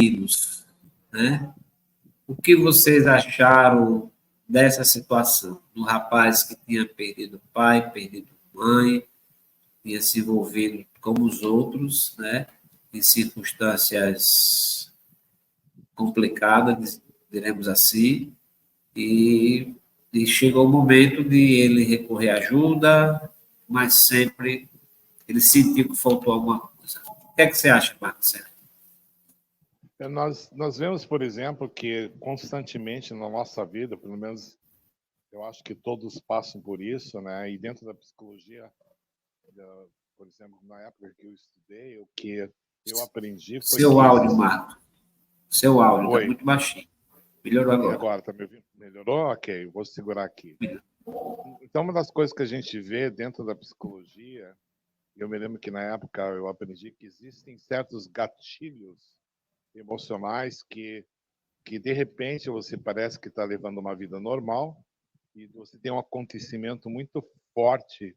meninos, né? O que vocês acharam dessa situação? Do rapaz que tinha perdido pai, perdido mãe, tinha se envolvido como os outros, né? Em circunstâncias complicadas, diremos assim, e, e chegou o momento de ele recorrer à ajuda, mas sempre ele sentiu que faltou alguma coisa. O que é que você acha, Marcelo? Nós vemos, por exemplo, que constantemente na nossa vida, pelo menos eu acho que todos passam por isso, né? E dentro da psicologia, por exemplo, na época que eu estudei, o que eu aprendi foi Seu que áudio, Marco. Seu áudio está Oi. muito baixinho. Melhorou agora. E agora, tá me ouvindo? Melhorou? Ok, vou segurar aqui. Então, uma das coisas que a gente vê dentro da psicologia, eu me lembro que na época eu aprendi que existem certos gatilhos emocionais que de repente você parece que está levando uma vida normal e você tem um acontecimento muito forte,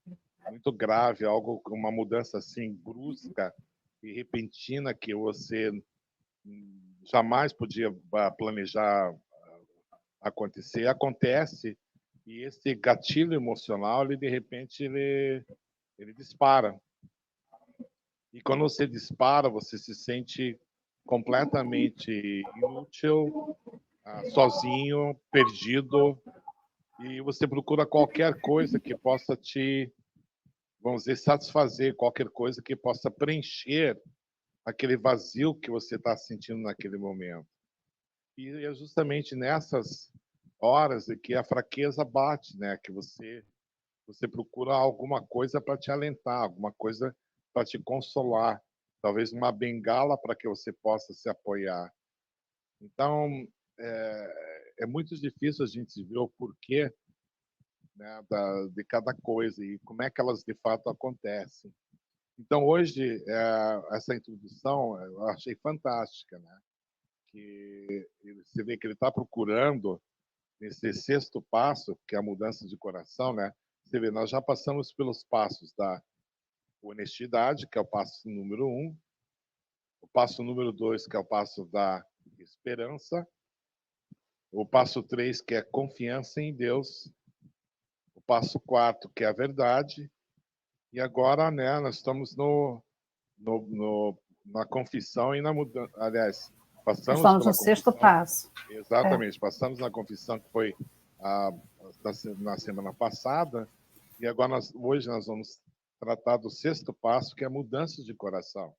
muito grave, algo, uma mudança assim brusca e repentina que você jamais podia planejar acontecer, acontece, e esse gatilho emocional, ele de repente ele dispara. E quando você dispara, você se sente completamente inútil, sozinho, perdido, e você procura qualquer coisa que possa te, vamos dizer, satisfazer, qualquer coisa que possa preencher aquele vazio que você está sentindo naquele momento. E é justamente nessas horas que a fraqueza bate, né? Que você procura alguma coisa para te alentar, alguma coisa para te consolar, talvez uma bengala para que você possa se apoiar. Então, é muito difícil a gente ver o porquê, né, de cada coisa e como é que elas de fato acontecem. Então, hoje, essa introdução eu achei fantástica, né? Que você vê que ele está procurando nesse sexto passo, que é a mudança de coração, né? Você vê, nós já passamos pelos passos da honestidade, que é o passo número 1, o passo número 2, que é o passo da esperança, o passo 3, que é confiança em Deus, o passo 4, que é a verdade, e agora, né, nós estamos na confissão e na mudança. Aliás, passamos estamos pela no sexto confissão. passo. Exatamente, passamos na confissão que foi na semana passada, e agora hoje nós vamos tratar do sexto passo, que é a mudança de coração.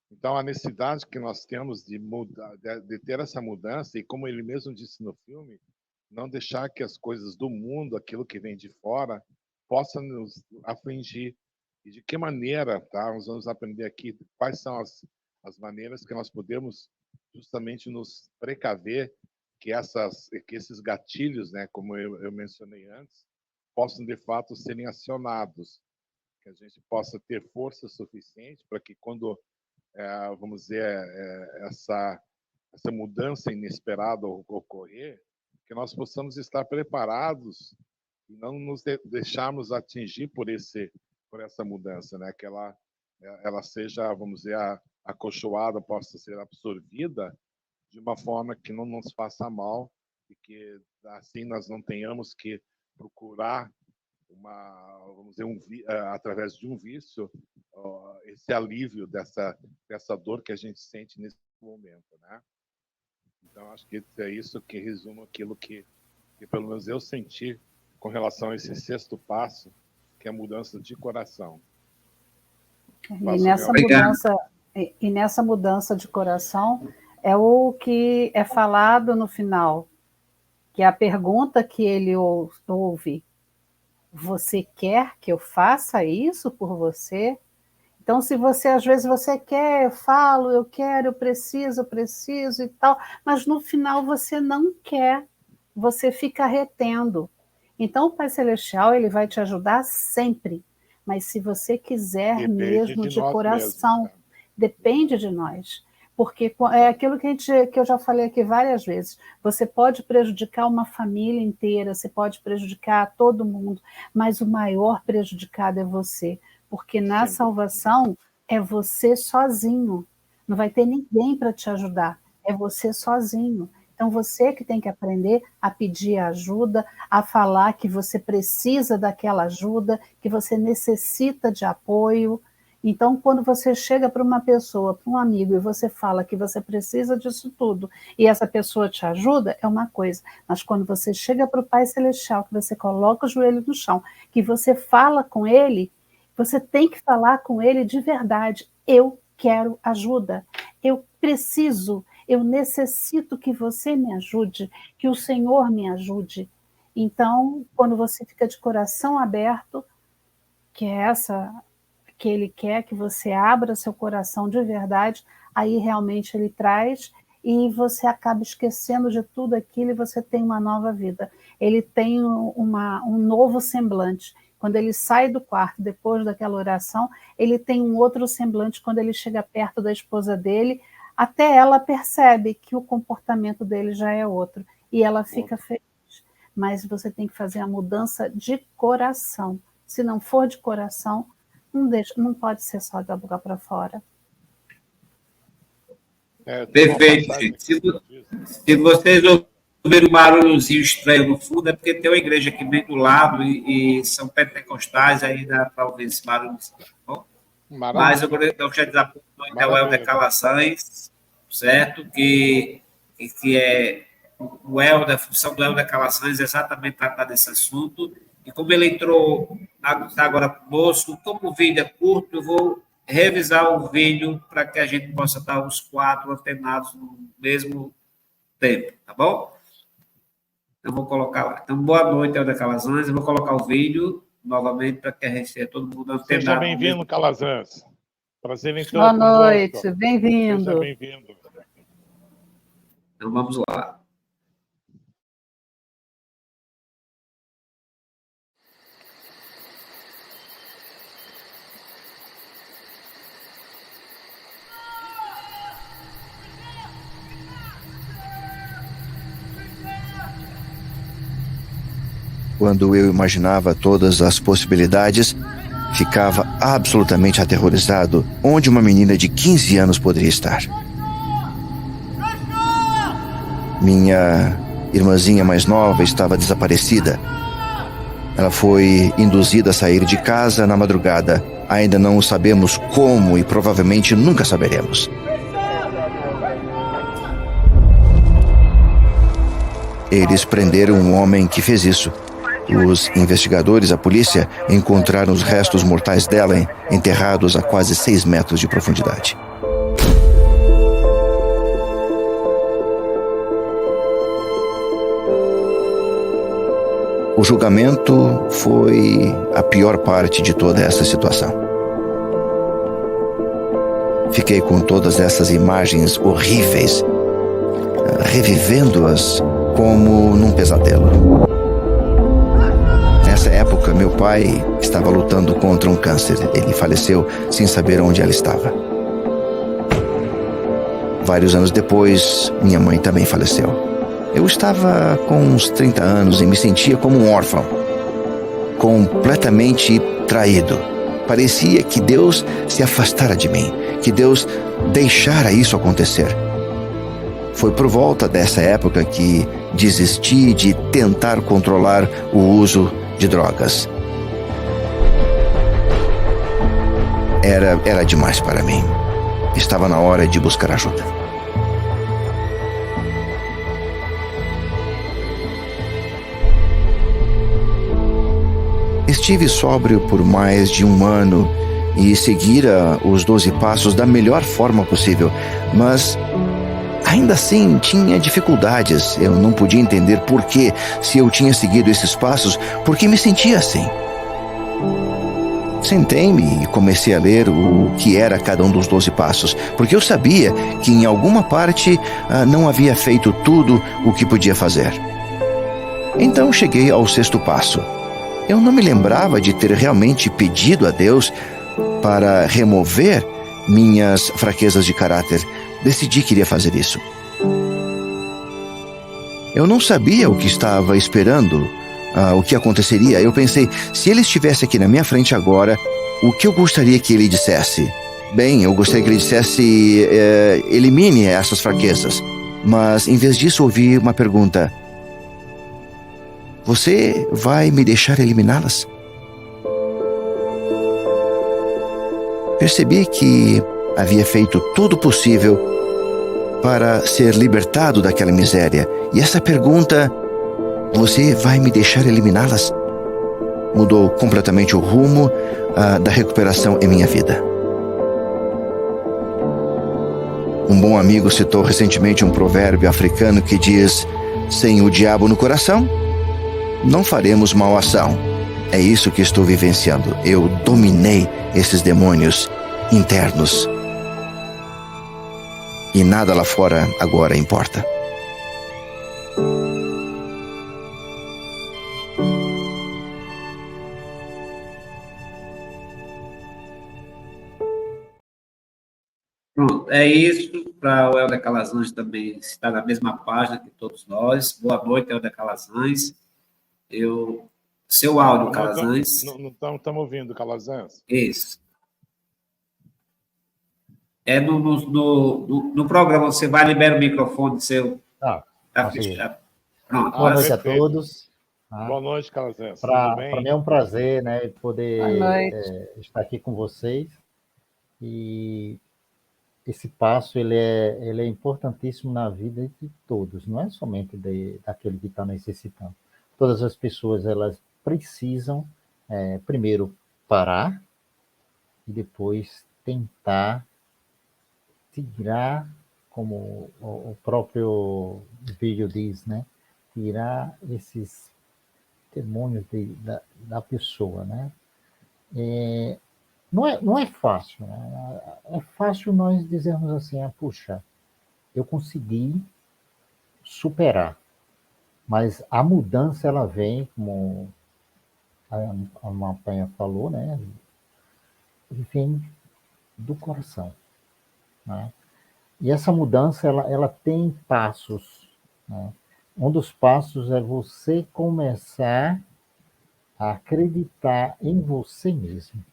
Então, a necessidade que nós temos de mudar, de ter essa mudança, e como ele mesmo disse no filme, não deixar que as coisas do mundo, aquilo que vem de fora, possa nos afligir. E de que maneira, tá? Nós vamos aprender aqui quais são as maneiras que nós podemos justamente nos precaver que esses gatilhos, né, como eu mencionei antes, possam de fato serem acionados, que a gente possa ter força suficiente para que quando vamos dizer essa mudança inesperada ocorrer, que nós possamos estar preparados e não nos deixarmos atingir por essa mudança, né? Que ela seja, vamos dizer, acolchoada, possa ser absorvida de uma forma que não nos faça mal e que assim nós não tenhamos que procurar vamos dizer, através de um vício, esse alívio dessa dor que a gente sente nesse momento, né? Então acho que é isso que resume aquilo que pelo menos eu senti com relação a esse sexto passo, que é a mudança de coração. E nessa mudança de coração é o que é falado no final, que é a pergunta que ele ouve: você quer que eu faça isso por você? Então, se você, às vezes, você quer, eu falo, eu quero, eu preciso e tal, mas no final você não quer, você fica retendo. Então, o Pai Celestial, ele vai te ajudar sempre, mas se você quiser Depende mesmo de coração, mesmos, né? depende de nós. Porque é aquilo que eu já falei aqui várias vezes, você pode prejudicar uma família inteira, você pode prejudicar todo mundo, mas o maior prejudicado é você, porque na salvação é você sozinho, Não vai ter ninguém para te ajudar. É você sozinho. Então, você que tem que aprender a pedir ajuda, a falar que você precisa daquela ajuda, que você necessita de apoio. Então, quando você chega para uma pessoa, para um amigo, e você fala que você precisa disso tudo, e essa pessoa te ajuda, é uma coisa. Mas quando você chega para o Pai Celestial, que você coloca o joelho no chão, que você fala com Ele, você tem que falar com Ele de verdade. Eu quero ajuda. Eu preciso, eu necessito que você me ajude, que o Senhor me ajude. Então, quando você fica de coração aberto, que é essa que Ele quer que você abra seu coração de verdade, aí realmente Ele traz e você acaba esquecendo de tudo aquilo e você tem uma nova vida. Ele tem um novo semblante. Quando ele sai do quarto, depois daquela oração, ele tem um outro semblante quando ele chega perto da esposa dele, até ela percebe que o comportamento dele já é outro, e ela fica feliz. Mas você tem que fazer a mudança de coração. Se não for de coração, não pode ser só da boca para fora. Perfeito, gente. Se vocês ouviram um barulhozinho estranho no fundo, é porque tem uma igreja aqui bem do lado e são pentecostais, aí dá para ouvir esse barulho. Tá bom? Mas eu gostaria de dar para o Helder Calaçães, certo? Que é o Helder, a função do Helder Calaçães é exatamente tratar desse assunto. E como ele entrou agora conosco, como o vídeo é curto, eu vou revisar o vídeo para que a gente possa estar os 4 antenados no mesmo tempo, tá bom? Eu vou colocar lá. Então, boa noite, Helder Calazans. Eu vou colocar o vídeo novamente para que a gente tenha todo mundo antenado. Seja bem-vindo, Calazans. Prazer em Boa noite, bem-vindo. Seja bem-vindo. Então, vamos lá. Quando eu imaginava todas as possibilidades, ficava absolutamente aterrorizado onde uma menina de 15 anos poderia estar. Minha irmãzinha mais nova estava desaparecida. Ela foi induzida a sair de casa na madrugada. Ainda não sabemos como e provavelmente nunca saberemos. Eles prenderam um homem que fez isso. Os investigadores, a polícia, encontraram os restos mortais dela enterrados a quase 6 metros de profundidade. O julgamento foi a pior parte de toda essa situação. Fiquei com todas essas imagens horríveis, revivendo-as como num pesadelo. Nessa época, meu pai estava lutando contra um câncer. Ele faleceu sem saber onde ela estava. Vários anos depois, minha mãe também faleceu. Eu estava com uns 30 anos e me sentia como um órfão, completamente traído. Parecia que Deus se afastara de mim, que Deus deixara isso acontecer. Foi por volta dessa época que desisti de tentar controlar o uso de drogas. Era demais para mim. Estava na hora de buscar ajuda. Estive sóbrio por mais de 1 ano e seguira os 12 passos da melhor forma possível, mas ainda assim tinha dificuldades. Eu não podia entender por que, se eu tinha seguido esses passos, por que me sentia assim. Sentei-me e comecei a ler o que era cada um dos 12 passos, porque eu sabia que em alguma parte não havia feito tudo o que podia fazer. Então cheguei ao 6º passo. Eu não me lembrava de ter realmente pedido a Deus para remover minhas fraquezas de caráter. Decidi que iria fazer isso. Eu não sabia o que estava esperando, o que aconteceria. Eu pensei, se ele estivesse aqui na minha frente agora, o que eu gostaria que ele dissesse? Bem, eu gostaria que ele dissesse, elimine essas fraquezas. Mas, em vez disso, ouvi uma pergunta. Você vai me deixar eliminá-las? Percebi que havia feito tudo possível para ser libertado daquela miséria. E essa pergunta, você vai me deixar eliminá-las? Mudou completamente o rumo da recuperação em minha vida. Um bom amigo citou recentemente um provérbio africano que diz: sem o diabo no coração, não faremos mal ação. É isso que estou vivenciando. Eu dominei esses demônios internos. E nada lá fora agora importa. Pronto, é isso. Para o Helder Calazans também estar na mesma página que todos nós. Boa noite, Helder Calazans. Seu áudio, Calazans. Não estamos ouvindo, Calazans. Isso. É no programa, você vai liberar o microfone seu. Pronto. Boa noite a todos. Boa noite, Calazans. Para mim é um prazer, né, poder estar aqui com vocês. E esse passo ele é importantíssimo na vida de todos, não é somente daquele que está necessitando. Todas as pessoas elas precisam primeiro parar e depois tentar tirar, como o próprio vídeo diz, né? Tirar esses demônios da pessoa, né? Não é fácil, né? É fácil nós dizermos assim, puxa, eu consegui superar, mas a mudança ela vem, como a Mapanha falou, né? Vem do coração, né? E essa mudança ela tem passos, né? Um dos passos é você começar a acreditar em você mesmo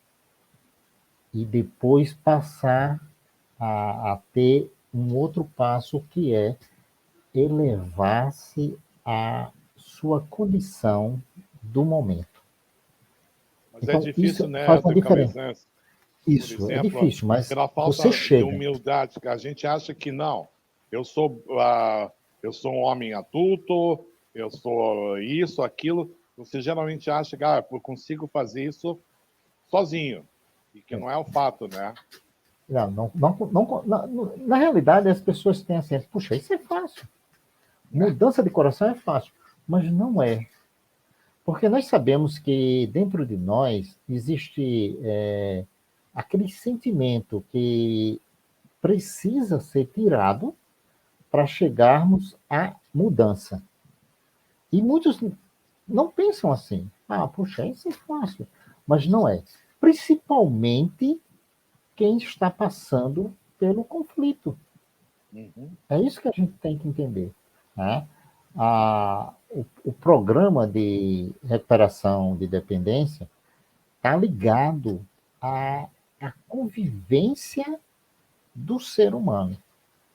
e depois passar a ter um outro passo que é elevar-se à sua condição do momento. Mas então, é difícil, isso né? Faz uma diferença. Isso, exemplo, é difícil, mas pela falta você chega. de humildade, que a gente acha que não. Eu sou um homem adulto, eu sou isso, aquilo. Você geralmente acha que eu consigo fazer isso sozinho, e que não é o fato, né? Na realidade, as pessoas têm assim, puxa, isso é fácil. Mudança de coração é fácil, mas não é. Porque nós sabemos que dentro de nós existe aquele sentimento que precisa ser tirado para chegarmos à mudança. E muitos não pensam assim. Puxa, isso é fácil. Mas não é. Principalmente quem está passando pelo conflito. Uhum. É isso que a gente tem que entender, né? O programa de recuperação de dependência está ligado à convivência do ser humano.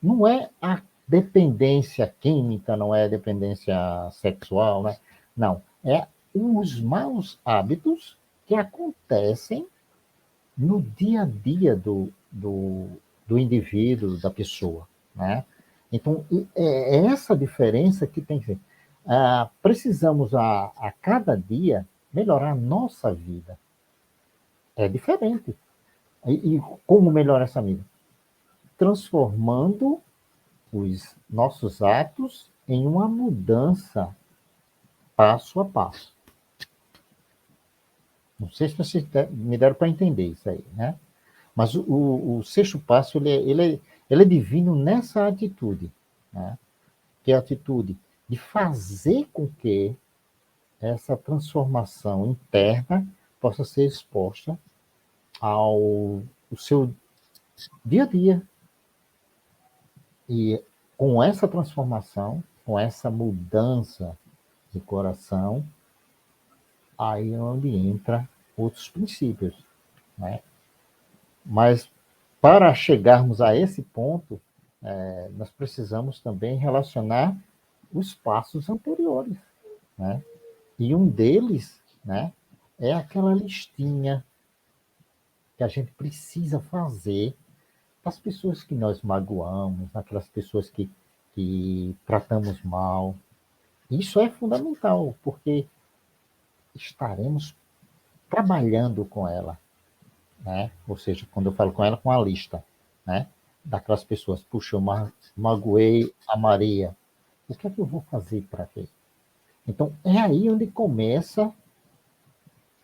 Não é a dependência química, não é a dependência sexual, né? Não, é os maus hábitos que acontecem no dia a dia do indivíduo, da pessoa, né? Então, é essa diferença que tem que ser. Precisamos, a cada dia, melhorar a nossa vida. É diferente. E como melhorar essa vida? Transformando os nossos atos em uma mudança passo a passo. Não sei se vocês me deram para entender isso aí, né? Mas o sexto passo, ele é divino nessa atitude, né? Que é a atitude de fazer com que essa transformação interna possa ser exposta ao seu dia a dia. E com essa transformação, com essa mudança de coração, aí é onde entra outros princípios, né? Mas para chegarmos a esse ponto, nós precisamos também relacionar os passos anteriores, né? E um deles, né, é aquela listinha que a gente precisa fazer das pessoas que nós magoamos, aquelas pessoas que tratamos mal. Isso é fundamental, porque estaremos trabalhando com ela, né? Ou seja, quando eu falo com ela, com a lista, né? Daquelas pessoas, puxa, eu magoei a Maria, o que é que eu vou fazer para quê? Então, é aí onde começa,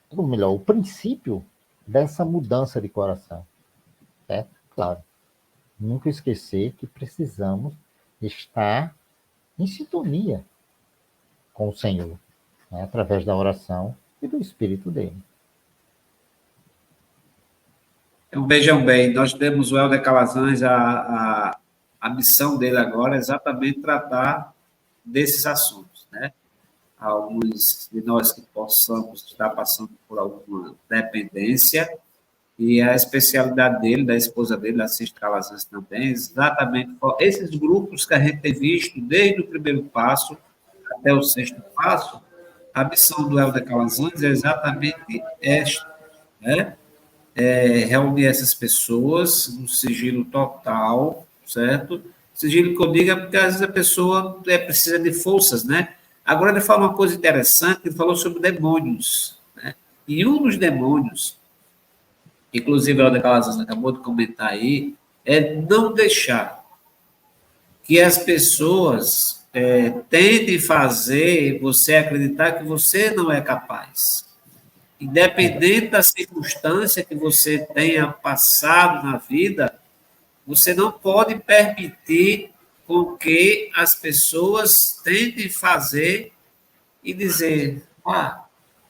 ou melhor, o princípio dessa mudança de coração, certo? Claro, nunca esquecer que precisamos estar em sintonia com o Senhor, né? Através da oração e do Espírito dele. Então, vejam bem, nós temos o Helder Calazans, a missão dele agora é exatamente tratar desses assuntos, né? Alguns de nós que possamos estar passando por alguma dependência, e a especialidade dele, da esposa dele, da Cista Calazans também, exatamente esses grupos que a gente tem visto desde o primeiro passo até o sexto passo, a missão do Helder Calazans é exatamente esta, né? Reunir essas pessoas no sigilo total, certo? Sigilo que eu digo é porque às vezes a pessoa precisa de forças, né? Agora ele fala uma coisa interessante, ele falou sobre demônios, né? E um dos demônios, inclusive o Helder Calazans acabou de comentar aí, é não deixar que as pessoas tentem fazer você acreditar que você não é capaz. Independente da circunstância que você tenha passado na vida, você não pode permitir com que as pessoas tentem fazer e dizer,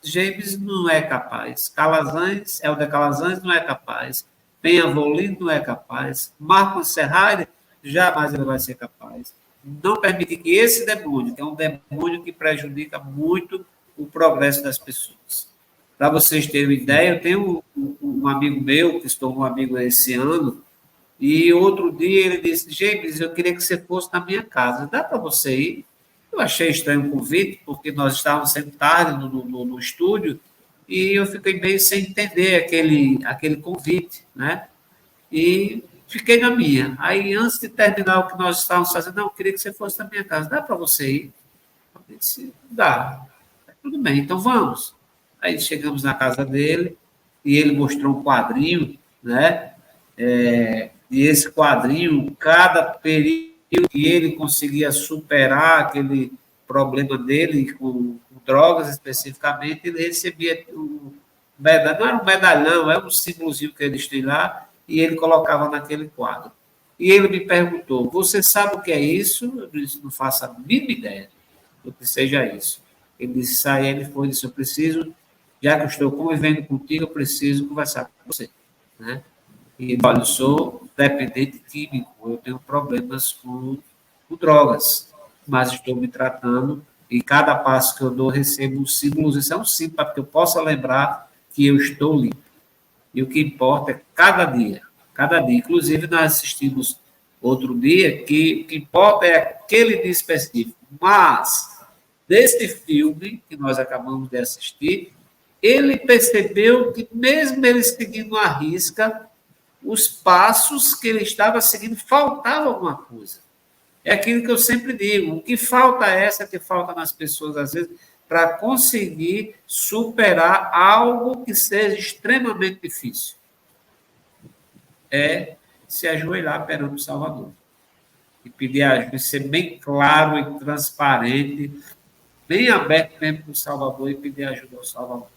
James não é capaz, Calazans, Helder Calazans não é capaz, Penha Volin não é capaz, Marco Serrari jamais ele vai ser capaz. Não permitir que esse demônio, que é um demônio que prejudica muito o progresso das pessoas. Para vocês terem uma ideia, eu tenho um amigo meu, que se tornou um amigo esse ano, e outro dia ele disse, James, eu queria que você fosse na minha casa. Dá para você ir? Eu achei estranho o convite, porque nós estávamos sempre tarde no estúdio, e eu fiquei meio sem entender aquele convite, né? E fiquei na minha. Aí, antes de terminar o que nós estávamos fazendo, não, eu queria que você fosse na minha casa. Dá para você ir? Eu disse, dá. Tudo bem, então vamos. Aí chegamos na casa dele e ele mostrou um quadrinho, né? E esse quadrinho, cada período que ele conseguia superar aquele problema dele com drogas especificamente, ele recebia um medalhão, não era um medalhão, é um símbolozinho que eles têm lá, e ele colocava naquele quadro. E ele me perguntou, você sabe o que é isso? Eu disse, não faço a mínima ideia do que seja isso. Ele disse, ele foi e disse, eu preciso, já que eu estou convivendo contigo, eu preciso conversar com você, né? E, olha, eu sou dependente químico, eu tenho problemas com drogas, mas estou me tratando e cada passo que eu dou, recebo um símbolo, isso é um símbolo para que eu possa lembrar que eu estou limpo. E o que importa é cada dia. Inclusive, nós assistimos outro dia que o que importa é aquele dia específico. Mas, desse filme que nós acabamos de assistir, ele percebeu que, mesmo ele seguindo à risca, os passos que ele estava seguindo, faltava alguma coisa. É aquilo que eu sempre digo, o que falta é essa que falta nas pessoas, às vezes, para conseguir superar algo que seja extremamente difícil. É se ajoelhar perante o Salvador. E pedir ajuda, ser bem claro e transparente, bem aberto mesmo para o Salvador e pedir ajuda ao Salvador.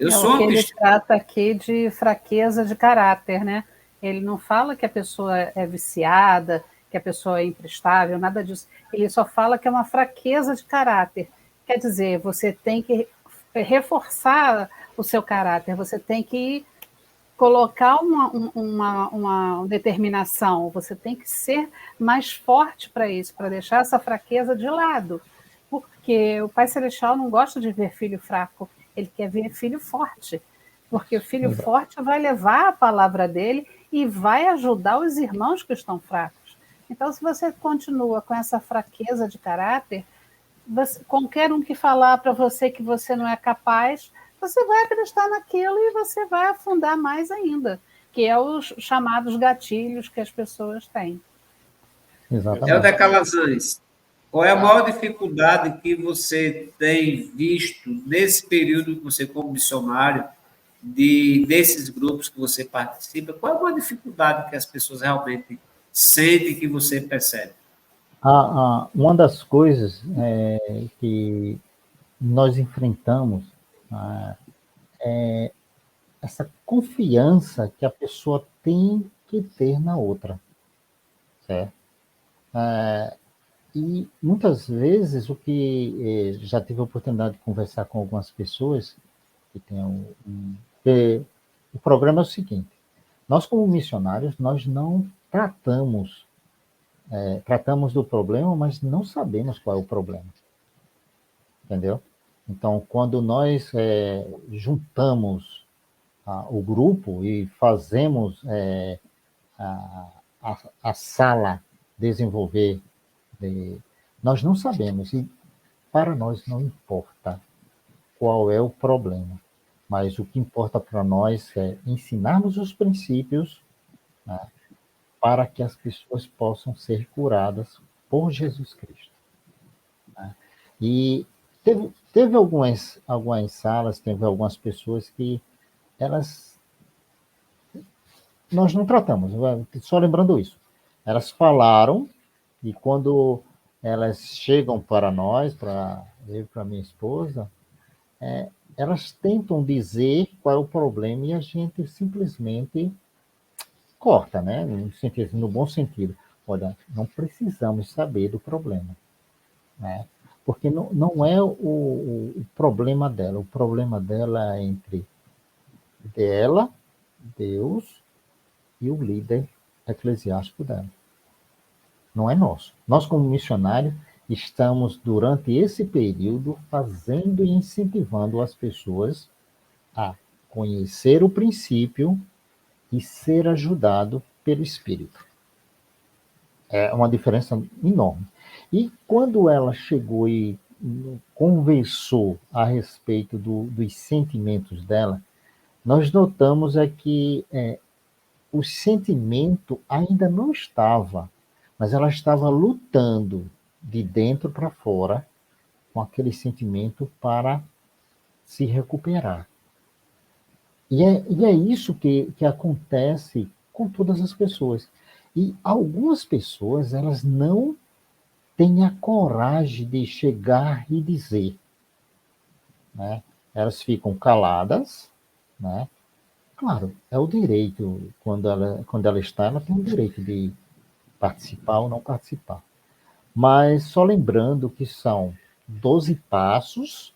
O que ele trata aqui de fraqueza de caráter, né? Ele não fala que a pessoa é viciada, que a pessoa é imprestável, nada disso. Ele só fala que é uma fraqueza de caráter. Quer dizer, você tem que reforçar o seu caráter, você tem que colocar uma determinação, você tem que ser mais forte para isso, para deixar essa fraqueza de lado. Porque o Pai Celestial não gosta de ver filho fraco, ele quer ver filho forte. Porque o filho forte vai levar a palavra dele e vai ajudar os irmãos que estão fracos. Então, se você continua com essa fraqueza de caráter, qualquer um que falar para você que você não é capaz, você vai acreditar naquilo e você vai afundar mais ainda, que é os chamados gatilhos que as pessoas têm. Helder Calazans, qual é a maior dificuldade que você tem visto nesse período que você, como missionário, desses grupos que você participa? Qual é a maior dificuldade que as pessoas realmente sentem que você percebe? Uma das coisas que nós enfrentamos é essa confiança que a pessoa tem que ter na outra, certo? E muitas vezes o que já tive a oportunidade de conversar com algumas pessoas que têm o programa é o seguinte: nós como missionários nós não tratamos do problema, mas não sabemos qual é o problema, entendeu? Então, quando nós juntamos o grupo e fazemos a sala desenvolver, nós não sabemos, e para nós não importa qual é o problema, mas o que importa para nós é ensinarmos os princípios, né, para que as pessoas possam ser curadas por Jesus Cristo, né? E teve algumas salas, teve algumas pessoas que nós não tratamos, só lembrando isso. Elas falaram, e quando elas chegam para nós, para minha esposa, elas tentam dizer qual é o problema e a gente simplesmente corta, né? No bom sentido. Olha, não precisamos saber do problema, né? Porque não é o problema dela. O problema dela é entre dela, Deus e o líder eclesiástico dela. Não é nosso. Nós, como missionário, estamos, durante esse período, fazendo e incentivando as pessoas a conhecer o princípio e ser ajudado pelo Espírito. É uma diferença enorme. E quando ela chegou e conversou a respeito dos sentimentos dela, nós notamos que o sentimento ainda não estava, mas ela estava lutando de dentro para fora com aquele sentimento para se recuperar. E é isso que acontece com todas as pessoas. E algumas pessoas, elas não têm a coragem de chegar e dizer, né? Elas ficam caladas, né? Claro, é o direito, quando ela está, ela tem o direito de participar ou não participar. Mas só lembrando que são 12 passos,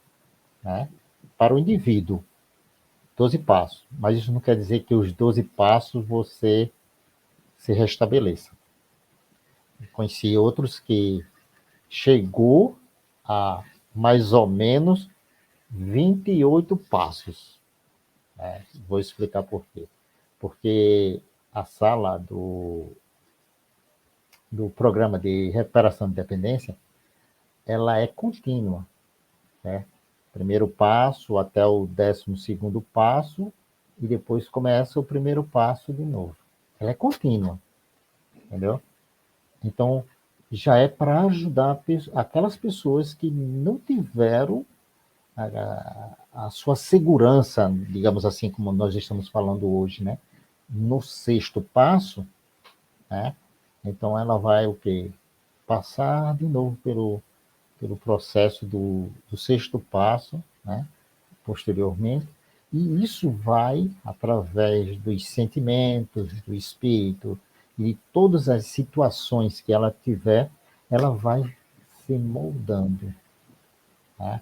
né, para o indivíduo. 12 passos. Mas isso não quer dizer que os 12 passos você se restabeleça. Eu conheci outros que chegou a mais ou menos 28 passos. Vou explicar por quê. Porque a sala do programa de recuperação de dependência, ela é contínua, né? Primeiro passo até o 12º passo, e depois começa o primeiro passo de novo. Ela é contínua, entendeu? Então, já é para ajudar aquelas pessoas que não tiveram a sua segurança, digamos assim, como nós estamos falando hoje, né? No 6º passo, né? Então, ela vai o quê? Passar de novo pelo processo do 6º passo, né? Posteriormente, e isso vai, através dos sentimentos, do espírito, e de todas as situações que ela tiver, ela vai se moldando, né?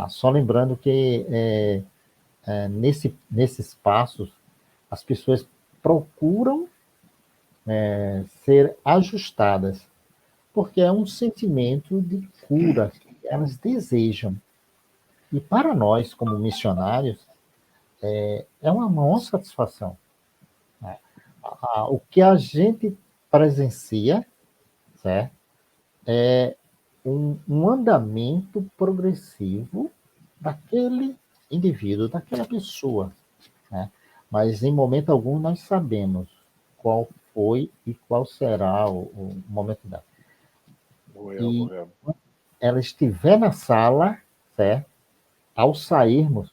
Só lembrando que nesses passos, as pessoas procuram ser ajustadas, porque é um sentimento de cura que elas desejam. E para nós, como missionários, é uma maior satisfação, né? O que a gente presencia, certo? É um andamento progressivo daquele indivíduo, daquela pessoa, né? Mas em momento algum nós sabemos qual foi e qual será o momento dela. E quando ela estiver na sala, certo? Ao sairmos,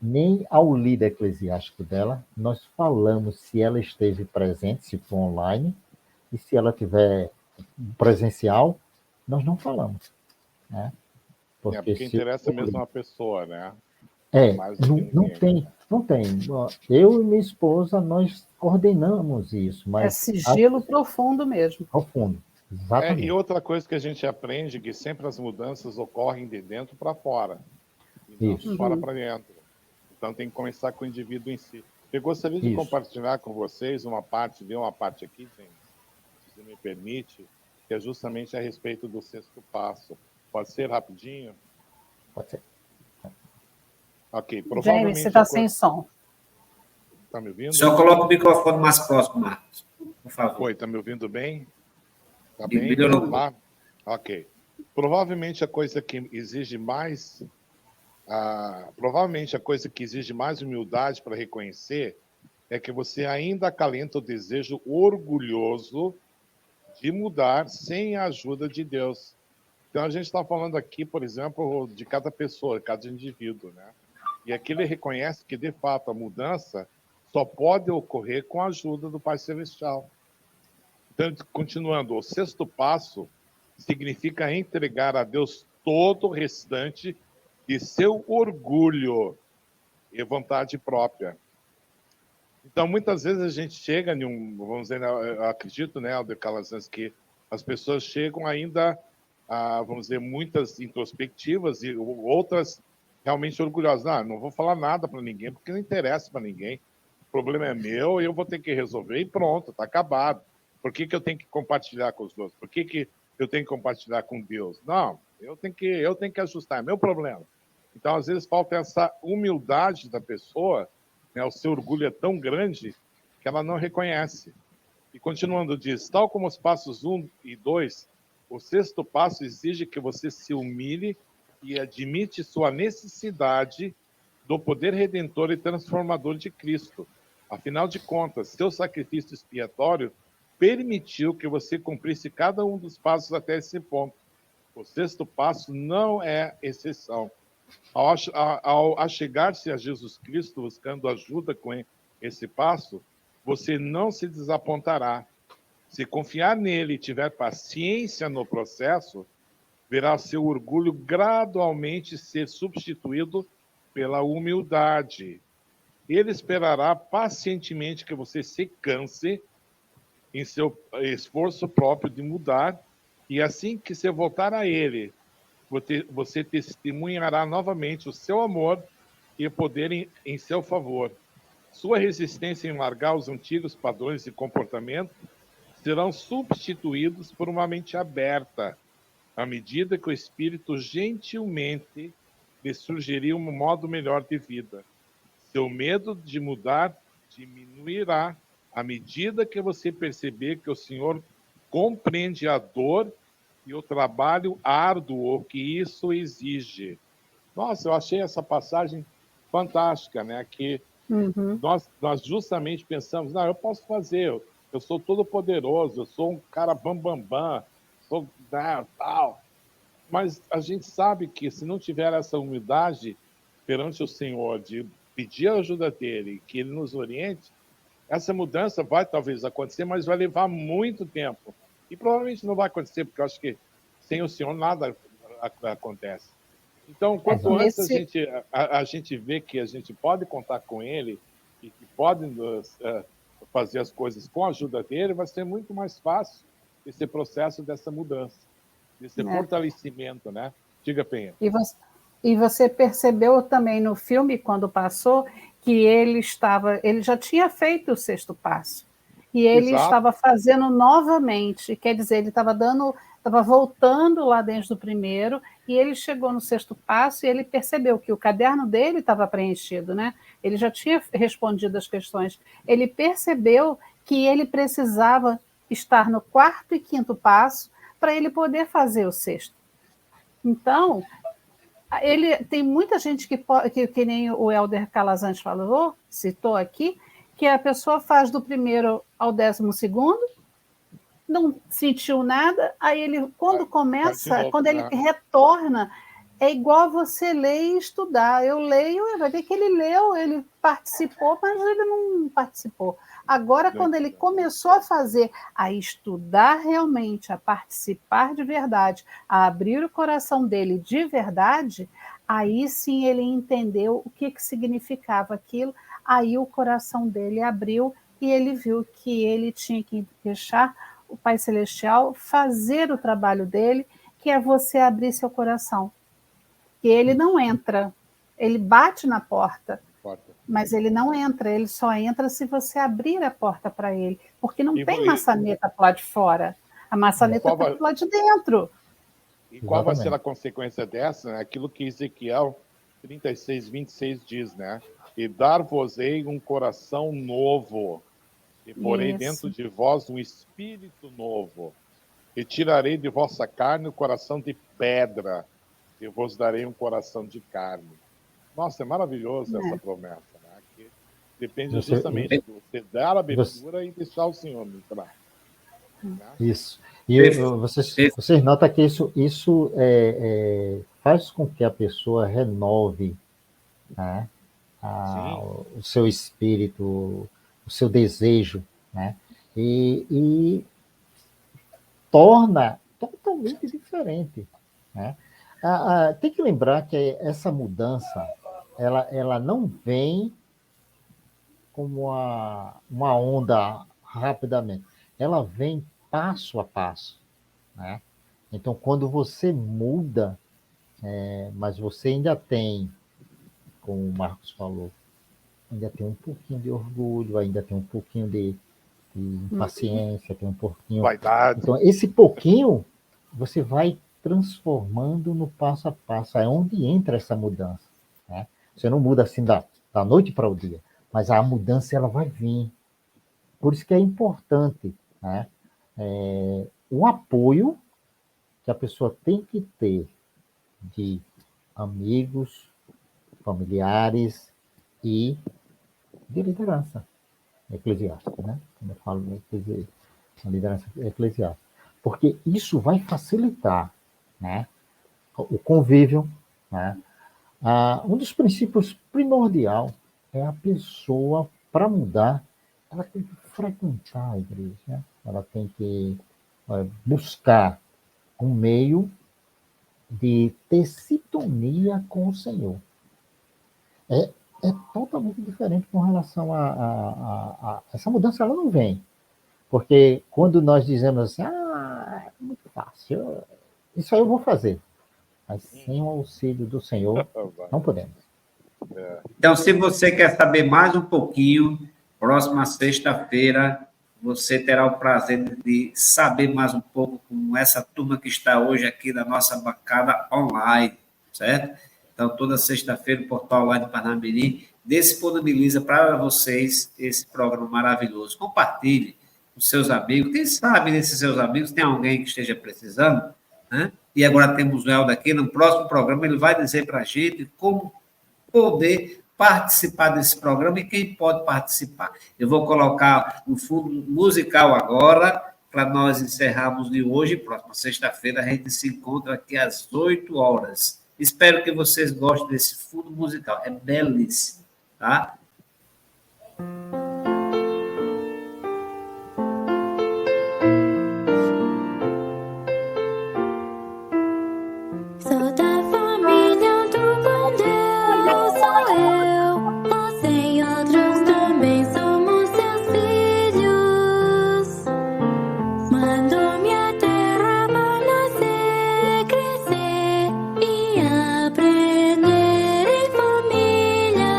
nem ao líder eclesiástico dela, nós falamos se ela esteve presente, se for online, e se ela tiver presencial, nós não falamos, né? Porque interessa mesmo a pessoa, né? Não tem. Eu e minha esposa, nós coordenamos isso, mas... É sigilo profundo mesmo. Profundo, exatamente. E outra coisa que a gente aprende é que sempre as mudanças ocorrem de dentro para fora, e não de fora para dentro. Então tem que começar com o indivíduo em si. Eu gostaria de compartilhar com vocês uma parte aqui, se você me permite, que é justamente a respeito do 6º passo. Pode ser rapidinho? Pode ser. Ok, provavelmente... Jaime, você está sem som. Está me ouvindo? Só coloca o microfone mais próximo, Marcos, por favor. Oi, está me ouvindo bem? Está bem? Melhorou. Lá? Ok. Provavelmente a coisa que exige mais... provavelmente a coisa que exige mais humildade para reconhecer é que você ainda acalenta o desejo orgulhoso de mudar sem a ajuda de Deus. Então, a gente está falando aqui, por exemplo, de cada pessoa, cada indivíduo, né? E aqui ele reconhece que, de fato, a mudança só pode ocorrer com a ajuda do Pai Celestial. Então, continuando, o 6º passo significa entregar a Deus todo o restante de seu orgulho e vontade própria. Então, muitas vezes a gente chega em vamos dizer, eu acredito, né, Alder Calazans, que as pessoas chegam ainda a, vamos dizer, muitas introspectivas e outras realmente orgulhosas. Não vou falar nada para ninguém, porque não interessa para ninguém. O problema é meu e eu vou ter que resolver e pronto, está acabado. Por que eu tenho que compartilhar com os outros? Por que eu tenho que compartilhar com Deus? Não, eu tenho que ajustar, é meu problema. Então, às vezes, falta essa humildade da pessoa, né? O seu orgulho é tão grande que ela não reconhece. E continuando, diz, tal como os passos 1 e 2, o 6º passo exige que você se humilhe e admite sua necessidade do poder redentor e transformador de Cristo. Afinal de contas, seu sacrifício expiatório permitiu que você cumprisse cada um dos passos até esse ponto. O 6º passo não é exceção. Ao achegar-se a Jesus Cristo buscando ajuda com esse passo, você não se desapontará. Se confiar nele e tiver paciência no processo, verá seu orgulho gradualmente ser substituído pela humildade. Ele esperará pacientemente que você se canse em seu esforço próprio de mudar, e assim que você voltar a ele, você testemunhará novamente o seu amor e o poder em seu favor. Sua resistência em largar os antigos padrões de comportamento serão substituídos por uma mente aberta, à medida que o Espírito gentilmente lhe sugerir um modo melhor de vida. Seu medo de mudar diminuirá à medida que você perceber que o Senhor compreende a dor e o trabalho árduo que isso exige. Nossa, eu achei essa passagem fantástica, né? Que nós justamente pensamos, não, eu posso fazer, eu sou todo poderoso, eu sou um cara bam, sou tal. Mas a gente sabe que se não tiver essa humildade perante o Senhor de pedir a ajuda dele, que ele nos oriente, essa mudança vai talvez acontecer, mas vai levar muito tempo. E provavelmente não vai acontecer, porque eu acho que sem o Senhor nada acontece. Então, quanto antes a gente vê que a gente pode contar com ele e que pode fazer as coisas com a ajuda dele, vai ser muito mais fácil esse processo dessa mudança, desse fortalecimento, né? Diga, Penha. E você percebeu também no filme, quando passou, que ele já tinha feito o 6º passo. E ele estava fazendo novamente, quer dizer, ele estava voltando lá dentro do primeiro E ele chegou no 6º passo e ele percebeu que o caderno dele estava preenchido, né? Ele já tinha respondido as questões. Ele percebeu que ele precisava estar no 4º e 5º passo para ele poder fazer o 6º. Então, tem muita gente que nem o Helder Calazans falou, citou aqui, que a pessoa faz do 1º ao 12º, não sentiu nada, aí ele, quando ele retorna, é igual você ler e estudar. Eu leio, vai ver que ele leu, ele participou, mas ele não participou. Agora, quando ele começou a estudar realmente, a participar de verdade, a abrir o coração dele de verdade, aí sim ele entendeu o que significava aquilo, aí o coração dele abriu e ele viu que ele tinha que deixar o Pai Celestial fazer o trabalho dele, que é você abrir seu coração. Que ele não entra, ele bate na porta, mas ele não entra, ele só entra se você abrir a porta para ele, porque não tem maçaneta para lá de fora, a maçaneta está lá de dentro. E qual vai ser a consequência dessa? Né? Aquilo que Ezequiel 36:26 diz, né? E dar-vos-ei um coração novo, e porei dentro de vós um espírito novo, e tirarei de vossa carne o coração de pedra, e vos darei um coração de carne. Nossa, é maravilhoso essa promessa, né? Que depende justamente de você dar a abertura e deixar o Senhor entrar. Né? Isso. E vocês notam que isso faz com que a pessoa renove, né? O seu espírito, o seu desejo, né? E torna totalmente diferente, né? Tem que lembrar que essa mudança, ela não vem como uma onda rapidamente, ela vem passo a passo, né? Então, quando você muda, mas você ainda tem, como o Marcos falou, ainda tem um pouquinho de orgulho, ainda tem um pouquinho de impaciência, tem um pouquinho... Vaidade. Então, esse pouquinho, você vai transformando no passo a passo. É onde entra essa mudança, né? Você não muda assim da noite para o dia, mas a mudança ela vai vir. Por isso que é importante, né? O apoio que a pessoa tem que ter de amigos, familiares e de liderança eclesiástica, né? Quando eu falo de liderança eclesiástica. Porque isso vai facilitar, né, o convívio, né? Um dos princípios primordial é a pessoa, para mudar, ela tem que frequentar a igreja, né? Ela tem que buscar um meio de ter sintonia com o Senhor. É totalmente diferente com relação a essa mudança, ela não vem. Porque quando nós dizemos assim, é muito fácil, isso aí eu vou fazer. Mas sem o auxílio do Senhor, não podemos. Então, se você quer saber mais um pouquinho, próxima sexta-feira, você terá o prazer de saber mais um pouco com essa turma que está hoje aqui na nossa bancada online, certo? Então, toda sexta-feira, o Portal Online de Parnamirim disponibiliza para vocês esse programa maravilhoso. Compartilhe com seus amigos. Quem sabe desses seus amigos tem alguém que esteja precisando, né? E agora temos o Helder aqui. No próximo programa, ele vai dizer para a gente como poder participar desse programa e quem pode participar. Eu vou colocar um fundo musical agora, para nós encerrarmos de hoje. Próxima sexta-feira, a gente se encontra aqui às 8 horas. Espero que vocês gostem desse fundo musical. É belíssimo, tá? Sou da família do bom Deus, sou eu. Você e outros também somos seus filhos. Mandou minha terra para nascer, crescer e aprender em família.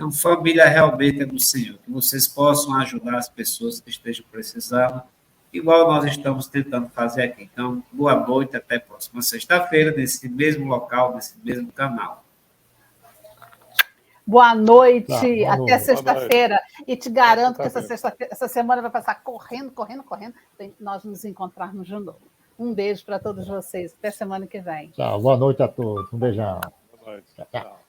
Então, família realmente é do Senhor. Que vocês possam ajudar as pessoas que estejam precisando, igual nós estamos tentando fazer aqui. Então, boa noite, até a próxima sexta-feira, nesse mesmo local, nesse mesmo canal. Boa noite, Tá, boa até noite. sexta-feira. E te garanto que essa semana vai passar correndo, para nós nos encontrarmos de novo. Um beijo para todos vocês. Até semana que vem. Tchau, boa noite a todos. Um beijão. Boa noite. Tchau. Tchau.